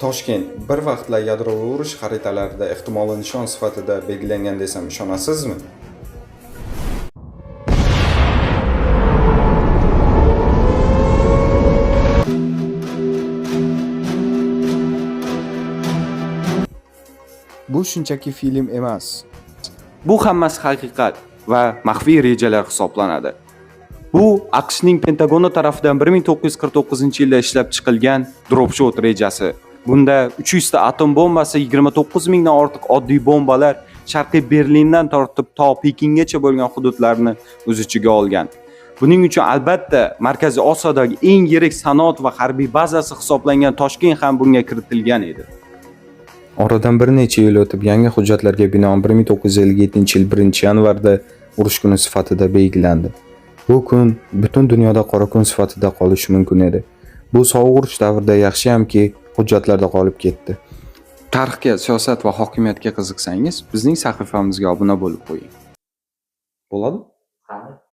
Toshkent bir vaqtlar yadroviy urush xaritalarida ehtimoliy nishon sifatida belgilangan desam ishonasizmi? Bu shunchaki film emas. Bu hammasi haqiqat va maxfiy rejalar hisoblanadi. Bu AQShning Pentagoni tomonidan 1949-yilda ishlab chiqilgan dropshot rejasi. Bunda 300 ta atom bombasi, 29 mingdan ortiq oddiy bombalar Sharqiy Berlindan tortib to Pekingacha bo'lgan hududlarni o'z ichiga olgan. Buning uchun albatta Markaziy Osiyodagi eng yirik sanoat va harbiy bazasi hisoblangan Toshkent ham bunga kiritilgan edi. Oradan bir necha yil o'tib yangi hujjatlarga binoan 1957-yil 1-yanvarda urush kuni sifatida belgilandi. Bu kun butun dunyoda qora kun sifatida qolishi mumkin edi. Bu sovuq urush davrida yaxshiyamki hujjatlarda qolib ketdi. Tarixga, siyosat va hokimiyatga qiziqsangiz, bizning sahifamizga obuna bo'lib qo'ying. Bo'ladi?